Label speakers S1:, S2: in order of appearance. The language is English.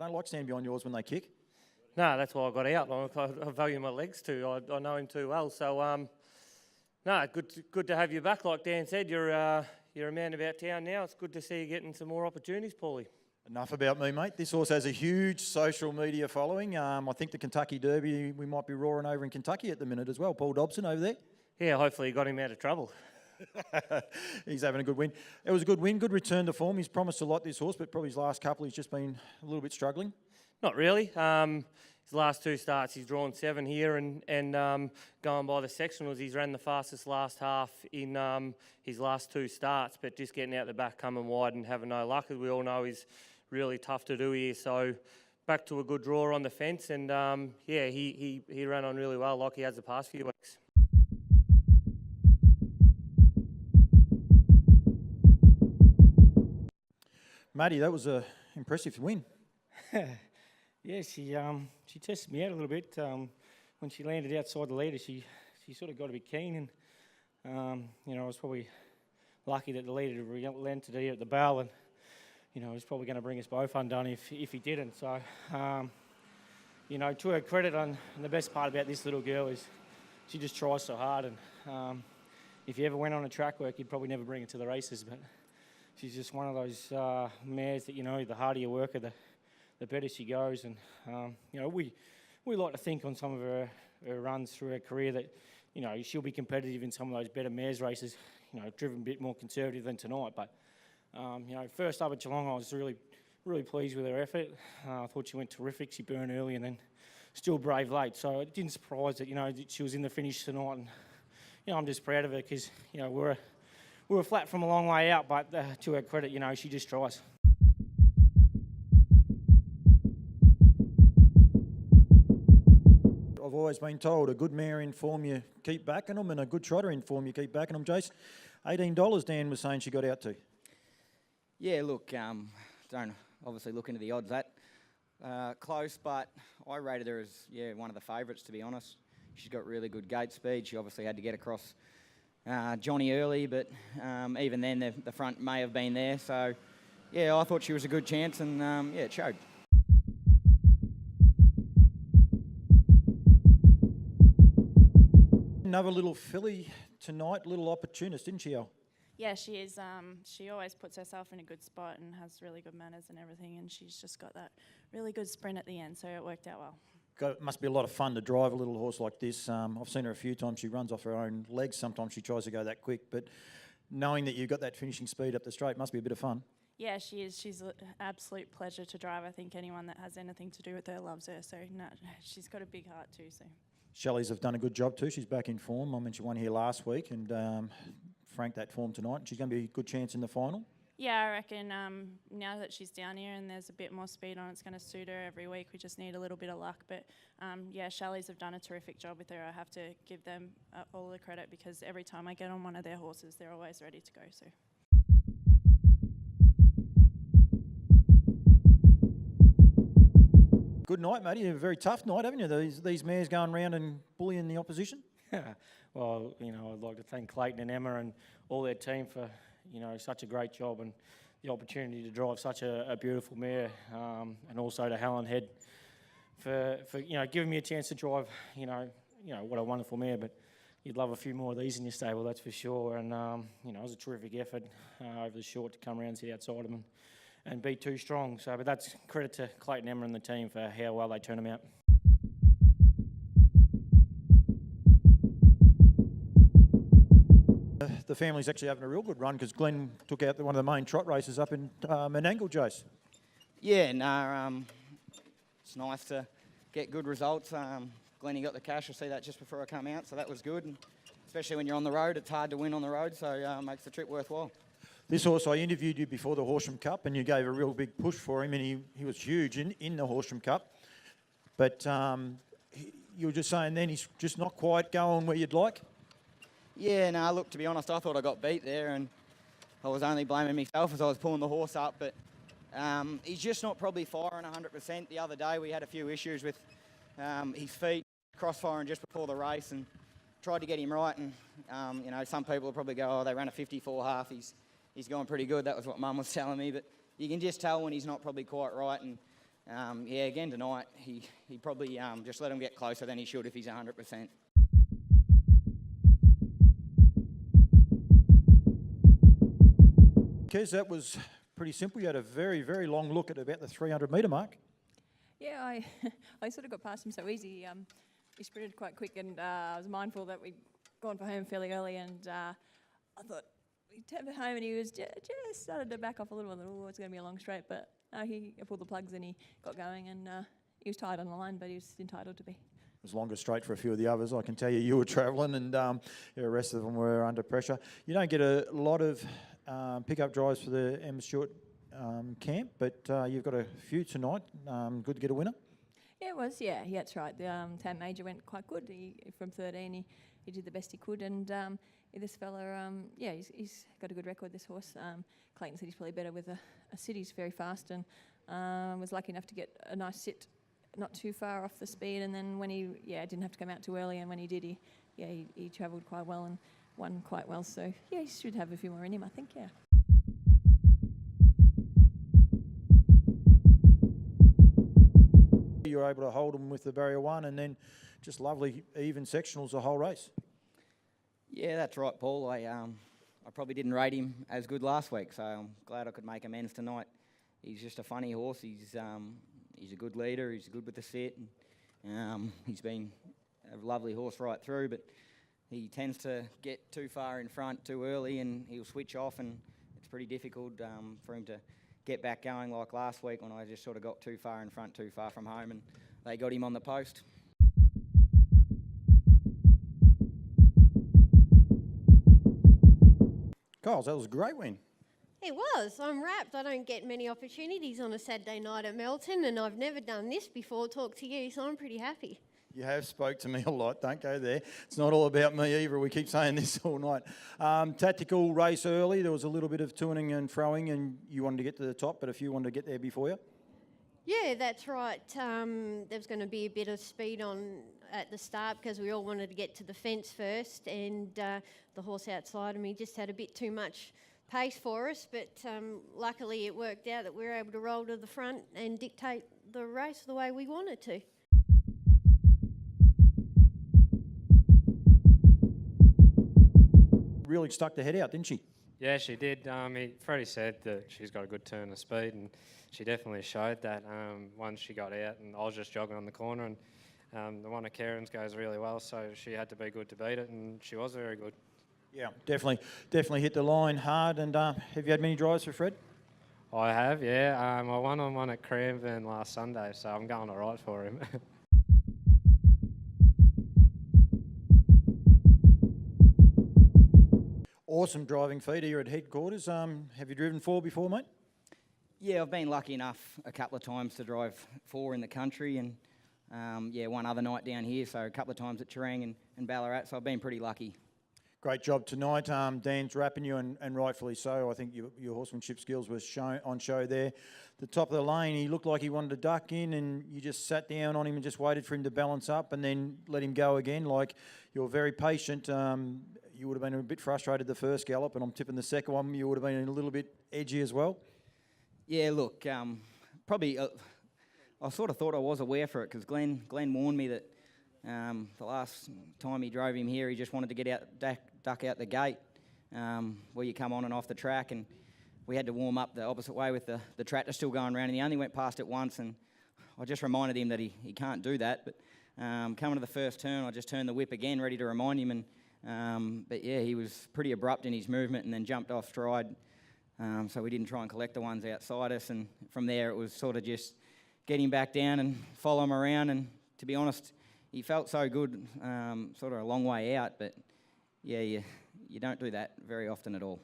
S1: don't like standing behind yours when they kick.
S2: No, that's why I got out. I value my legs too. I know him too well. So, good to have you back. Like Dan said, you're a man about town now. It's good to see you getting some more opportunities, Paulie.
S1: Enough about me, mate. This horse has a huge social media following. I think the Kentucky Derby, we might be roaring over in Kentucky at the minute as well. Paul Dobson over there.
S2: Yeah, hopefully you got him out of trouble.
S1: He's having a good win. It was a good win, good return to form. He's promised a lot, this horse, but probably his last couple he's just been a little bit struggling.
S2: Not really. His last two starts, he's drawn 7 here, and going by the sectionals, he's ran the fastest last half in his last 2 starts, but just getting out the back, coming wide and having no luck, as we all know, is really tough to do here. So back to a good draw on the fence, and he ran on really well, like he has the past few weeks.
S1: Matty, that was an impressive win.
S3: Yeah, she tested me out a little bit. When she landed outside the leader, she sort of got a bit keen, and I was probably lucky that the leader relented here at the bell, and he was probably going to bring us both undone if he didn't. So, to her credit, and the best part about this little girl is she just tries so hard, and if you ever went on a track work, you'd probably never bring her to the races, but she's just one of those mares that, the harder you work her, the better she goes. And, we like to think on some of her runs through her career that, she'll be competitive in some of those better mares races, driven a bit more conservative than tonight. But, first up at Geelong, I was really, really pleased with her effort. I thought she went terrific. She burned early and then still brave late. So it didn't surprise that, that she was in the finish tonight. And, I'm just proud of her because, we were flat from a long way out, but to her credit, she just tries.
S1: I've always been told a good mare in form, you keep backing them, and a good trotter in form, you keep backing them. Jace, $18 Dan was saying she got out to.
S4: Yeah, look, don't obviously look into the odds that close, but I rated her as, one of the favourites, to be honest. She's got really good gate speed. She obviously had to get across Johnny early, but even then the front may have been there. So, I thought she was a good chance, and it showed.
S1: Another little filly tonight, little opportunist, didn't she, Al?
S5: Yeah, she is. She always puts herself in a good spot and has really good manners and everything, and she's just got that really good sprint at the end, so it worked out well.
S1: It must be a lot of fun to drive a little horse like this. I've seen her a few times. She runs off her own legs. Sometimes she tries to go that quick, but knowing that you've got that finishing speed up the straight must be a bit of fun.
S5: Yeah, she is. She's an absolute pleasure to drive. I think anyone that has anything to do with her loves her, so she's got a big heart too. So
S1: Shelley's have done a good job too. She's back in form. I mentioned one here last week, and Frank that form tonight. She's going to be a good chance in the final.
S5: Yeah, I reckon now that she's down here and there's a bit more speed on, it's going to suit her every week. We just need a little bit of luck. But, Shelley's have done a terrific job with her. I have to give them all the credit because every time I get on one of their horses, they're always ready to go. So.
S1: Good night, matey. A very tough night, haven't you? These mares going round and bullying the opposition.
S3: Well, I'd like to thank Clayton and Emma and all their team for, such a great job and the opportunity to drive such a beautiful mare, and also to Helen Head for giving me a chance to drive, what a wonderful mare. But you'd love a few more of these in your stable, that's for sure. And, it was a terrific effort over the short to come around and sit outside them and be too strong. So, but that's credit to Clayton, Emma and the team for how well they turn them out.
S1: The family's actually having a real good run because Glenn took out one of the main trot races up in Menangle, Jace.
S4: Yeah, no, it's nice to get good results. Glennie got the cash. I see that just before I come out, so that was good. And especially when you're on the road, it's hard to win on the road, so it makes the trip worthwhile.
S1: This horse, I interviewed you before the Horsham Cup, and you gave a real big push for him, and he was huge in the Horsham Cup. But you were just saying then he's just not quite going where you'd like.
S4: Yeah, no, look, to be honest, I thought I got beat there, and I was only blaming myself as I was pulling the horse up, but he's just not probably firing 100%. The other day we had a few issues with his feet, cross-firing just before the race, and tried to get him right, and, some people will probably go, they ran a 54 half, he's going pretty good. That was what Mum was telling me, but you can just tell when he's not probably quite right, and Yeah, again tonight, he probably just let him get closer than he should if he's 100%.
S1: Kez, that was pretty simple. You had a very, very long look at about the 300 metre mark.
S6: Yeah, I sort of got past him so easy. He sprinted quite quick, and I was mindful that we'd gone for home fairly early, and I thought we'd tap it home, and he was just started to back off a little. I thought, oh, it's going to be a long straight, but he pulled the plugs and he got going, and he was tired on the line, but he was entitled to be.
S1: It was longer straight for a few of the others. I can tell you were travelling, and the rest of them were under pressure. You don't get a lot of pickup drives for the Emma Stewart camp, but you've got a few tonight. Good to get a winner.
S6: Yeah, it was. Yeah, that's right. The Tam Major went quite good. From 13, he did the best he could, and this fella, he's got a good record. This horse, Clayton said he's probably better with a sit. He's very fast, and was lucky enough to get a nice sit, not too far off the speed. And then when he, didn't have to come out too early, and when he did, he travelled quite well and won quite well. So yeah, he should have a few more in him, I think. Yeah.
S1: You were able to hold them with the barrier one, and then just lovely even sectionals the whole race.
S4: Yeah, that's right, Paul. I probably didn't rate him as good last week, so I'm glad I could make amends tonight. He's just a funny horse. He's a good leader. He's good with the sit. And, he's been a lovely horse right through, but he tends to get too far in front too early, and he'll switch off, and it's pretty difficult for him to get back going like last week when I just sort of got too far in front, too far from home, and they got him on the post.
S1: Kyles, that was a great win.
S7: It was. I'm wrapped. I don't get many opportunities on a Saturday night at Melton, and I've never done this before, talk to you, so I'm pretty happy.
S1: You have spoke to me a lot. Don't go there. It's not all about me either. We keep saying this all night. Tactical race early. There was a little bit of tuning and throwing, and you wanted to get to the top, but a few wanted to get there before you.
S7: Yeah, that's right. There was going to be a bit of speed on at the start because we all wanted to get to the fence first, and the horse outside of me just had a bit too much pace for us, but luckily it worked out that we were able to roll to the front and dictate the race the way we wanted to.
S1: Really stuck the head out, didn't she?
S8: Yeah, she did. Freddie said that she's got a good turn of speed, and she definitely showed that once she got out, and I was just jogging on the corner, and the one of Karen's goes really well, so she had to be good to beat it, and she was very good. Yeah,
S1: definitely hit the line hard. And have you had many drives for Fred?
S8: I have, yeah. I won on one at Cranbourne last Sunday, so I'm going all right for him.
S1: Awesome driving feed here at headquarters. Have you driven 4 before, mate?
S4: Yeah, I've been lucky enough a couple of times to drive 4 in the country, and one other night down here, so a couple of times at Terang and Ballarat, so I've been pretty lucky.
S1: Great job tonight. Dan's rapping you, and rightfully so. I think your horsemanship skills were on show there. The top of the lane, he looked like he wanted to duck in, and you just sat down on him and just waited for him to balance up and then let him go again. Like, you were very patient. You would have been a bit frustrated the first gallop, and I'm tipping the second one you would have been a little bit edgy as well.
S4: Yeah, look, probably I sort of thought I was aware for it because Glenn warned me that the last time he drove him here, he just wanted to get out, duck out the gate where you come on and off the track, and we had to warm up the opposite way with the tractor still going around, and he only went past it once, and I just reminded him that he can't do that. But coming to the first turn, I just turned the whip again, ready to remind him, and but yeah, he was pretty abrupt in his movement and then jumped off stride, so we didn't try and collect the ones outside us, and from there it was sort of just get him back down and follow him around, and to be honest, he felt so good, sort of a long way out, but yeah, you don't do that very often at all.